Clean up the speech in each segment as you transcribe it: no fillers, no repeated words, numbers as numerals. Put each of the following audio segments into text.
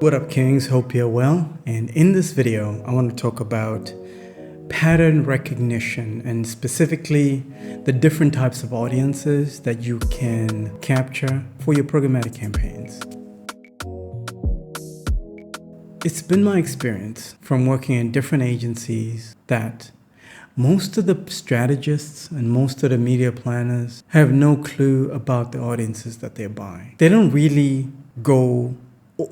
What up, Kings? Hope you're well. And in this video, I want to talk about pattern recognition and specifically the different types of audiences that you can capture for your programmatic campaigns. It's been my experience from working in different agencies that most of the strategists and most of the media planners have no clue about the audiences that they're buying. They don't really go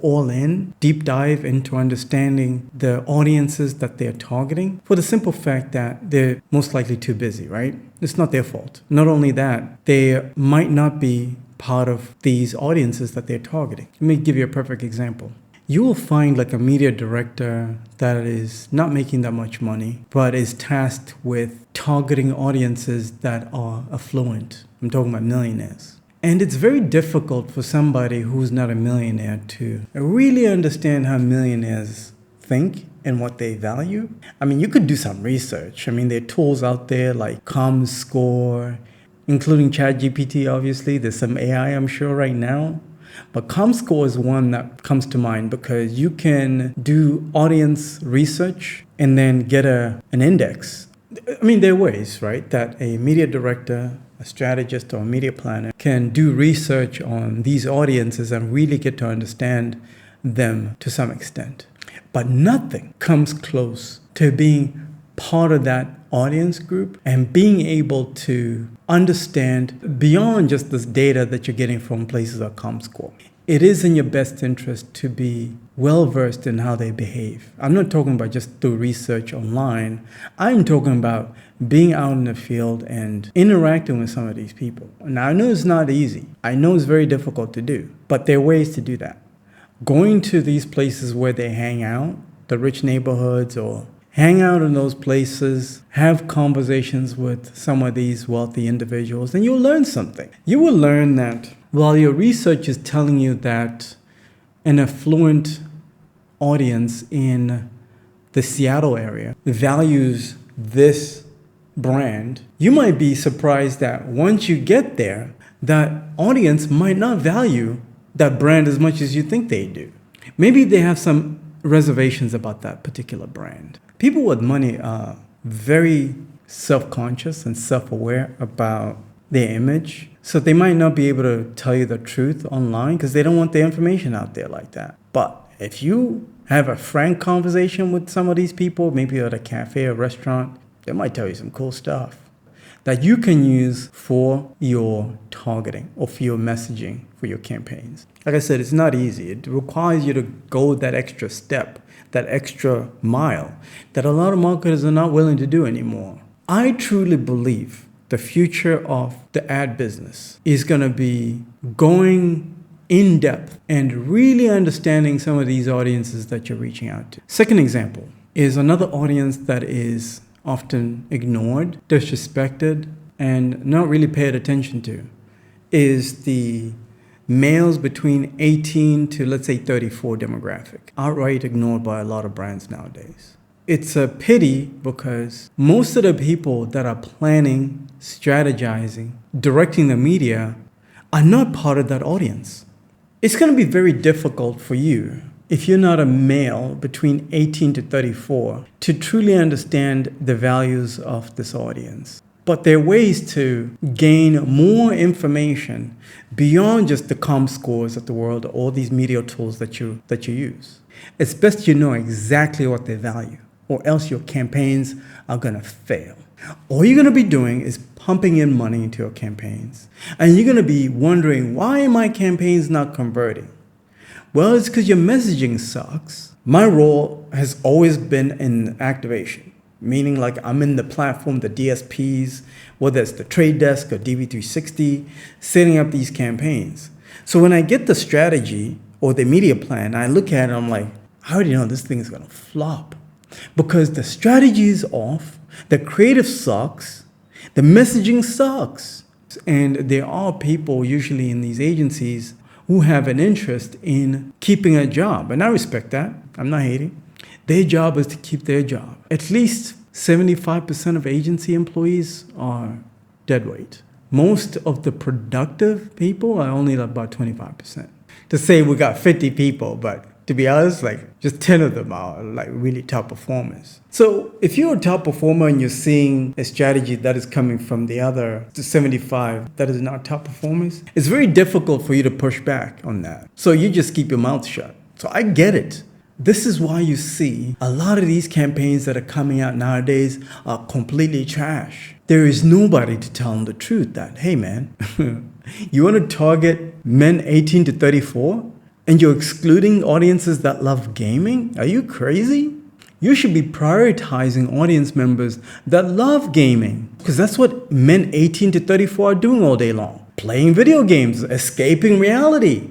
all in, deep dive into understanding the audiences that they're targeting for the simple fact that they're most likely too busy, right? It's not their fault. Not only that, they might not be part of these audiences that they're targeting. Let me give you a perfect example. You will find like a media director that is not making that much money, but is tasked with targeting audiences that are affluent. I'm talking about millionaires. And it's very difficult for somebody who's not a millionaire to really understand how millionaires think and what they value. I mean, you could do some research. I mean, there are tools out there like ComScore, including ChatGPT, obviously. There's some AI, I'm sure, right now. But ComScore is one that comes to mind because you can do audience research and then get an index. I mean, there are ways, right, that a media director, a strategist, or a media planner can do research on these audiences and really get to understand them to some extent. But nothing comes close to being part of that audience group and being able to understand beyond just this data that you're getting from places like ComScore. It is in your best interest to be well-versed in how they behave. I'm not talking about just through research online. I'm talking about being out in the field and interacting with some of these people. Now, I know it's not easy. I know it's very difficult to do, but there are ways to do that. Going to these places where they hang out, the rich neighborhoods, or hang out in those places, have conversations with some of these wealthy individuals, and you'll learn something. You will learn that while your research is telling you that an affluent audience in the Seattle area values this brand, you might be surprised that once you get there, that audience might not value that brand as much as you think they do. Maybe they have some reservations about that particular brand. People with money are very self-conscious and self-aware about their image. So they might not be able to tell you the truth online because they don't want their information out there like that. But if you have a frank conversation with some of these people, maybe at a cafe or restaurant, they might tell you some cool stuff that you can use for your targeting or for your messaging for your campaigns. Like I said, it's not easy. It requires you to go that extra step, that extra mile that a lot of marketers are not willing to do anymore. I truly believe the future of the ad business is going to be going in depth and really understanding some of these audiences that you're reaching out to. Second example is another audience that is often ignored, disrespected, and not really paid attention to is the males between 18 to, let's say, 34 demographic, outright ignored by a lot of brands nowadays. It's a pity because most of the people that are planning, strategizing, directing the media are not part of that audience. It's going to be very difficult for you if you're not a male between 18 to 34 to truly understand the values of this audience. But there are ways to gain more information beyond just the ComScores of the world or all these media tools that you use. It's best you know exactly what they value, or else your campaigns are going to fail. All you're going to be doing is pumping in money into your campaigns. And you're going to be wondering, why are my campaigns not converting? Well, it's because your messaging sucks. My role has always been in activation, meaning like I'm in the platform, the DSPs, whether it's the Trade Desk or DV360, setting up these campaigns. So when I get the strategy or the media plan, I look at it, I'm like, I already know this thing is going to flop because the strategy is off, the creative sucks, the messaging sucks. And there are people usually in these agencies who have an interest in keeping a job. And I respect that. I'm not hating. Their job is to keep their job. At least 75% of agency employees are deadweight. Most of the productive people are only about 25%. To say we got 50 people, but To be honest, like just 10 of them are like really top performers. So if you're a top performer and you're seeing a strategy that is coming from the other 75 that is not top performers, it's very difficult for you to push back on that. So you just keep your mouth shut. So I get it. This is why you see a lot of these campaigns that are coming out nowadays are completely trash. There is nobody to tell them the truth that, hey man, you want to target men 18 to 34? And you're excluding audiences that love gaming? Are you crazy? You should be prioritizing audience members that love gaming, because that's what men 18 to 34 are doing all day long. Playing video games, escaping reality.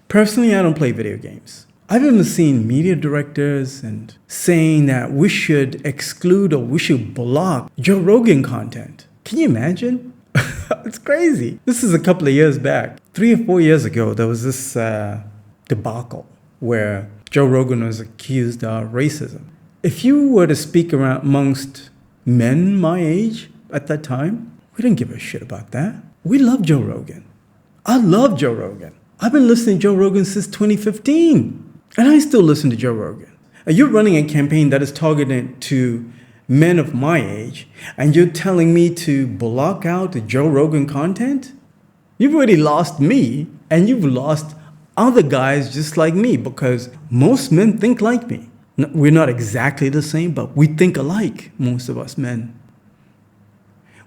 Personally, I don't play video games. I've even seen media directors and saying that we should exclude or we should block Joe Rogan content. Can you imagine? It's crazy. This is a couple of years back. 3 or 4 years ago, there was this debacle where Joe Rogan was accused of racism. If you were to speak around amongst men my age at that time, we didn't give a shit about that. We love Joe Rogan. I love Joe Rogan. I've been listening to Joe Rogan since 2015, and I still listen to Joe Rogan. And you're running a campaign that is targeted to men of my age, and you're telling me to block out the Joe Rogan content? You've already lost me, and you've lost other guys just like me, because most men think like me. We're not exactly the same, but we think alike, most of us men.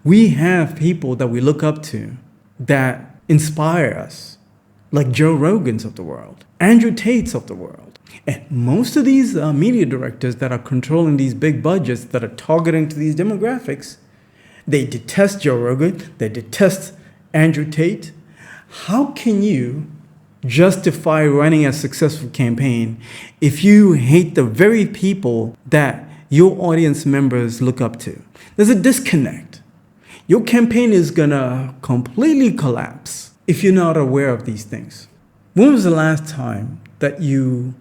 We have people that we look up to that inspire us, like Joe Rogans of the world, Andrew Tates of the world. And most of these media directors that are controlling these big budgets that are targeting to these demographics, they detest Joe Rogan, they detest Andrew Tate. How can you justify running a successful campaign if you hate the very people that your audience members look up to? There's a disconnect. Your campaign is gonna completely collapse if you're not aware of these things. When was the last time that you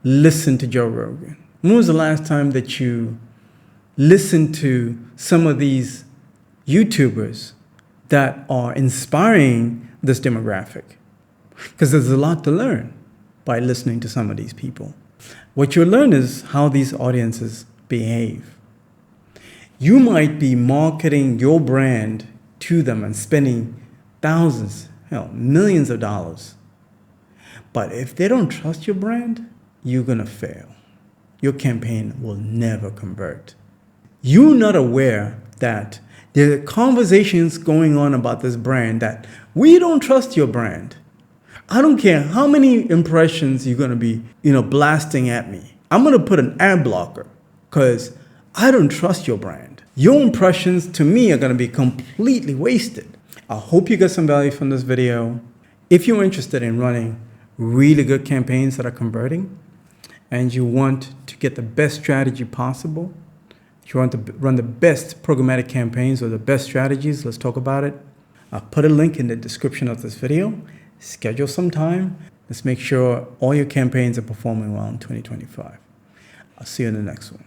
listened to Joe Rogan? When was the last time that you listened to some of these YouTubers that are inspiring this demographic? Because there's a lot to learn by listening to some of these people. What you'll learn is how these audiences behave. You might be marketing your brand to them and spending thousands, millions of dollars. But if they don't trust your brand, you're gonna fail. Your campaign will never convert. You're not aware that there are conversations going on about this brand that we don't trust your brand. I don't care how many impressions you're going to be, blasting at me. I'm going to put an ad blocker because I don't trust your brand. Your impressions to me are going to be completely wasted. I hope you got some value from this video. If you're interested in running really good campaigns that are converting and you want to get the best strategy possible, if you want to run the best programmatic campaigns or the best strategies, let's talk about it. I'll put a link in the description of this video. Schedule some time. Let's make sure all your campaigns are performing well in 2025. I'll see you in the next one.